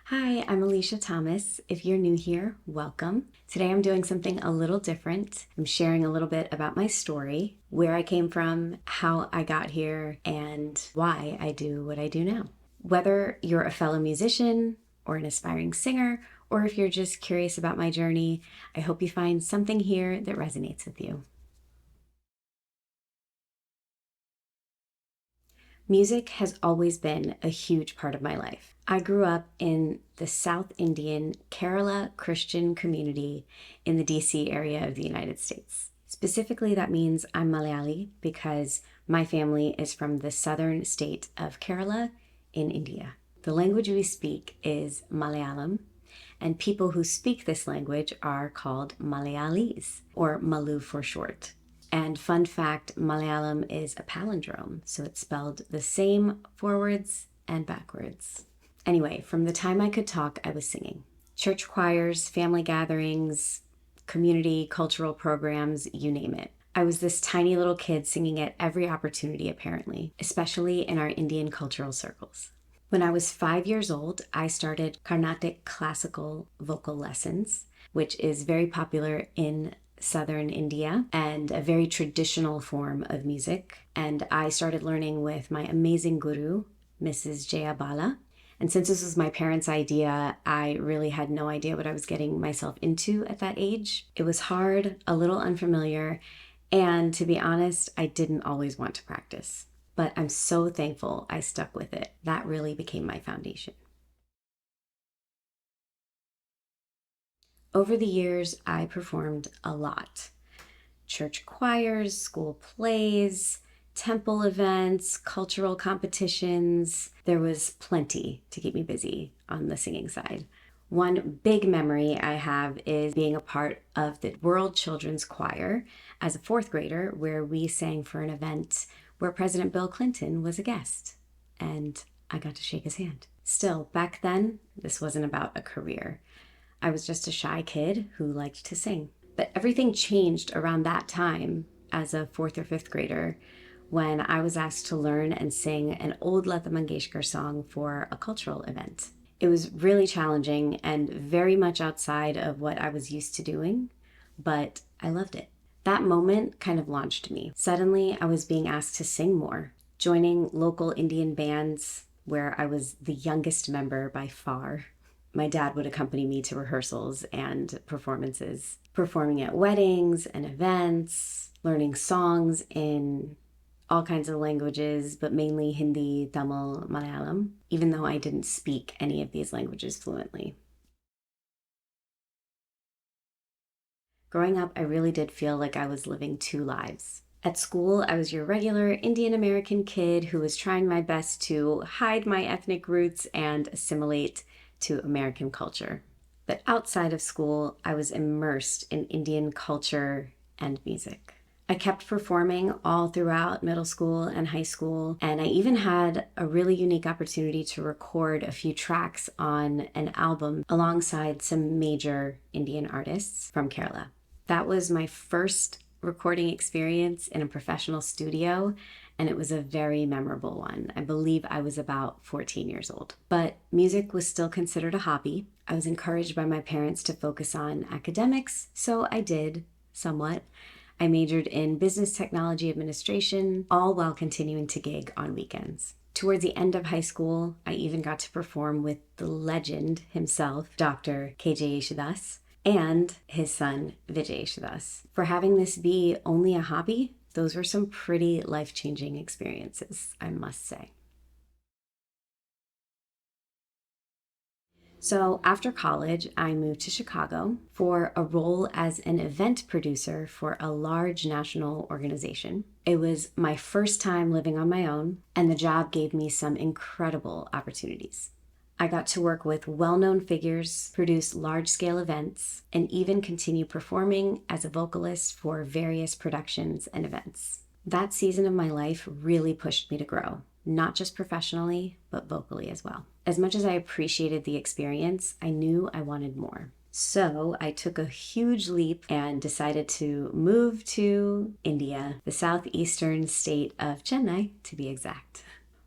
Hi, I'm Alisha Thomas. If you're new here, welcome. Today I'm doing something a little different. I'm sharing a little bit about my story, where I came from, how I got here, and why I do what I do now. Whether you're a fellow musician or an aspiring singer, or if you're just curious about my journey, I hope you find something here that resonates with you. Music has always been a huge part of my life. I grew up in the South Indian Kerala Christian community in the DC area of the United States. Specifically, that means I'm Malayali because my family is from the southern state of Kerala in India. The language we speak is Malayalam, and people who speak this language are called Malayalis, or Malu for short. And fun fact, Malayalam is a palindrome, so it's spelled the same forwards and backwards. Anyway, from the time I could talk, I was singing. Church choirs, family gatherings, community, cultural programs, you name it. I was this tiny little kid singing at every opportunity, apparently, especially in our Indian cultural circles. When I was 5 years old, I started Carnatic classical vocal lessons, which is very popular in southern India and a very traditional form of music. And I started learning with my amazing guru, Mrs. Jayabala. And since this was my parents' idea, I really had no idea what I was getting myself into at that age. It was hard, a little unfamiliar, and to be honest, I didn't always want to practice. But I'm so thankful I stuck with it. That really became my foundation. Over the years, I performed a lot. Church choirs, school plays, temple events, cultural competitions. There was plenty to keep me busy on the singing side. One big memory I have is being a part of the World Children's Choir as a fourth grader, where we sang for an event where President Bill Clinton was a guest, and I got to shake his hand. Still, back then, this wasn't about a career. I was just a shy kid who liked to sing. But everything changed around that time as a fourth or fifth grader when I was asked to learn and sing an old Lata Mangeshkar song for a cultural event. It was really challenging and very much outside of what I was used to doing, but I loved it. That moment kind of launched me. Suddenly, I was being asked to sing more, joining local Indian bands where I was the youngest member by far. My dad would accompany me to rehearsals and performances, performing at weddings and events, learning songs in all kinds of languages, but mainly Hindi, Tamil, Malayalam, even though I didn't speak any of these languages fluently. Growing up, I really did feel like I was living two lives. At school, I was your regular Indian American kid who was trying my best to hide my ethnic roots and assimilate to American culture. But outside of school, I was immersed in Indian culture and music. I kept performing all throughout middle school and high school, and I even had a really unique opportunity to record a few tracks on an album alongside some major Indian artists from Kerala. That was my first recording experience in a professional studio, and it was a very memorable one. I believe I was about 14 years old. But music was still considered a hobby. I was encouraged by my parents to focus on academics, so I did, somewhat. I majored in business technology administration, all while continuing to gig on weekends. Towards the end of high school, I even got to perform with the legend himself, Dr. KJ Yeshudas, and his son, Vijay Yeshudas. For having this be only a hobby, those were some pretty life-changing experiences, I must say. So after college, I moved to Chicago for a role as an event producer for a large national organization. It was my first time living on my own, and the job gave me some incredible opportunities. I got to work with well-known figures, produce large-scale events, and even continue performing as a vocalist for various productions and events. That season of my life really pushed me to grow, not just professionally, but vocally as well. As much as I appreciated the experience, I knew I wanted more. So I took a huge leap and decided to move to India, the southeastern state of Chennai, to be exact.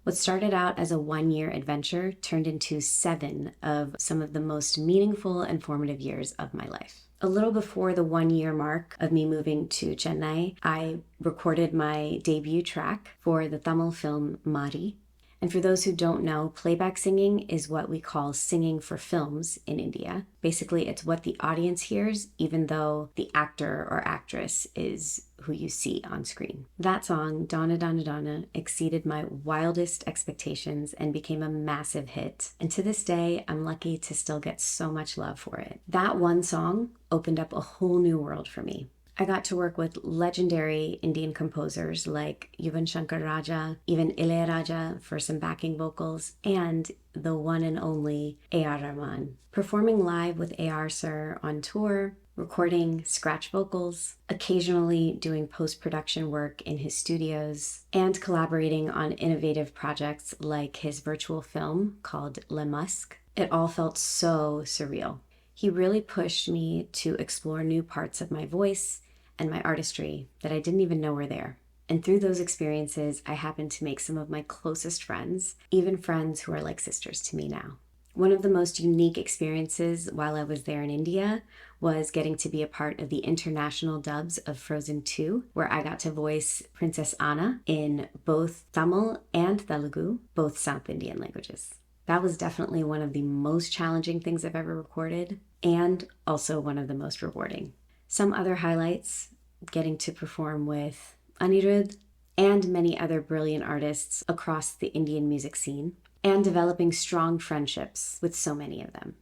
What started out as a 1-year adventure turned into 7 of some of the most meaningful and formative years of my life. A little before the 1-year mark of me moving to Chennai, I recorded my debut track for the Tamil film Mari. And for those who don't know, playback singing is what we call singing for films in India. Basically, it's what the audience hears, even though the actor or actress is who you see on screen. That song, Donna Donna Donna, exceeded my wildest expectations and became a massive hit. And to this day, I'm lucky to still get so much love for it. That one song opened up a whole new world for me. I got to work with legendary Indian composers like Yuvan Shankar Raja, even Ilayaraja for some backing vocals, and the one and only A.R. Rahman. Performing live with A.R. Sir on tour, recording scratch vocals, occasionally doing post-production work in his studios, and collaborating on innovative projects like his virtual film called Le Musque. It all felt so surreal. He really pushed me to explore new parts of my voice and my artistry that I didn't even know were there. And through those experiences, I happened to make some of my closest friends, even friends who are like sisters to me now. One of the most unique experiences while I was there in India was getting to be a part of the international dubs of Frozen 2, where I got to voice Princess Anna in both Tamil and Telugu, both South Indian languages. That was definitely one of the most challenging things I've ever recorded, and also one of the most rewarding. Some other highlights, getting to perform with Anirudh and many other brilliant artists across the Indian music scene, and developing strong friendships with so many of them.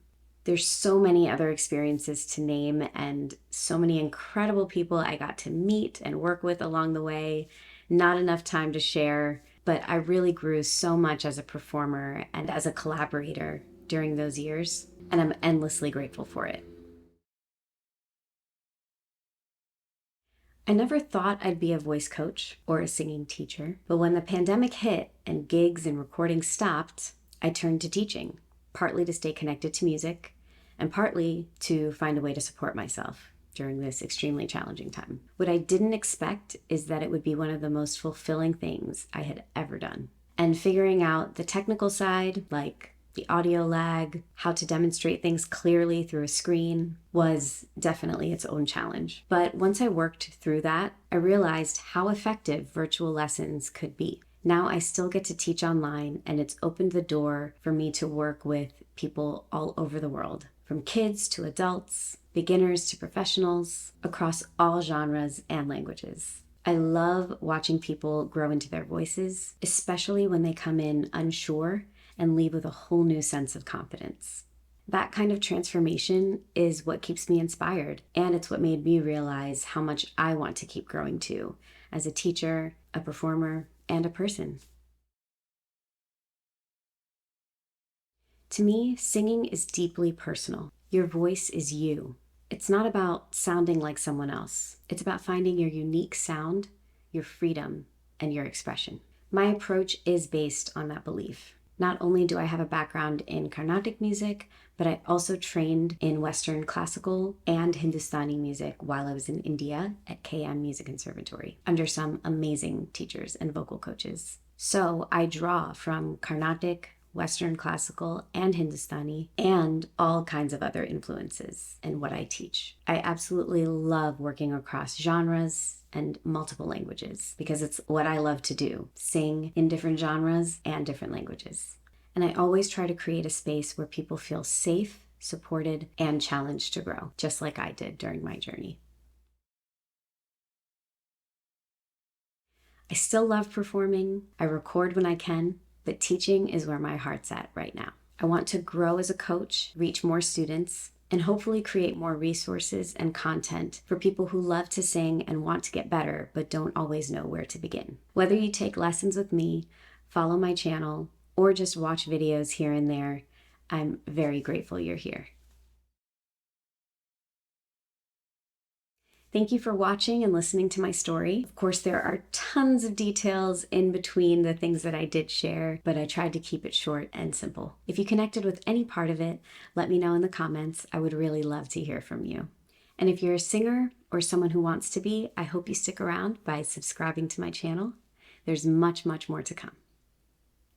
There's so many other experiences to name and so many incredible people I got to meet and work with along the way. Not enough time to share, but I really grew so much as a performer and as a collaborator during those years, and I'm endlessly grateful for it. I never thought I'd be a voice coach or a singing teacher, but when the pandemic hit and gigs and recordings stopped, I turned to teaching, partly to stay connected to music and partly to find a way to support myself during this extremely challenging time. What I didn't expect is that it would be one of the most fulfilling things I had ever done. And figuring out the technical side, like the audio lag, how to demonstrate things clearly through a screen, was definitely its own challenge. But once I worked through that, I realized how effective virtual lessons could be. Now I still get to teach online, and it's opened the door for me to work with people all over the world, from kids to adults, beginners to professionals, across all genres and languages. I love watching people grow into their voices, especially when they come in unsure and leave with a whole new sense of confidence. That kind of transformation is what keeps me inspired, and it's what made me realize how much I want to keep growing too, as a teacher, a performer, and a person. To me, singing is deeply personal. Your voice is you. It's not about sounding like someone else. It's about finding your unique sound, your freedom, and your expression. My approach is based on that belief. Not only do I have a background in Carnatic music, but I also trained in Western classical and Hindustani music while I was in India at KM Music Conservatory under some amazing teachers and vocal coaches. So I draw from Carnatic, Western classical, and Hindustani, and all kinds of other influences in what I teach. I absolutely love working across genres and multiple languages because it's what I love to do, sing in different genres and different languages. And I always try to create a space where people feel safe, supported, and challenged to grow, just like I did during my journey. I still love performing. I record when I can, but teaching is where my heart's at right now. I want to grow as a coach, reach more students, and hopefully create more resources and content for people who love to sing and want to get better, but don't always know where to begin. Whether you take lessons with me, follow my channel, or just watch videos here and there, I'm very grateful you're here. Thank you for watching and listening to my story. Of course, there are tons of details in between the things that I did share, but I tried to keep it short and simple. If you connected with any part of it, let me know in the comments. I would really love to hear from you. And if you're a singer or someone who wants to be, I hope you stick around by subscribing to my channel. There's much, much more to come.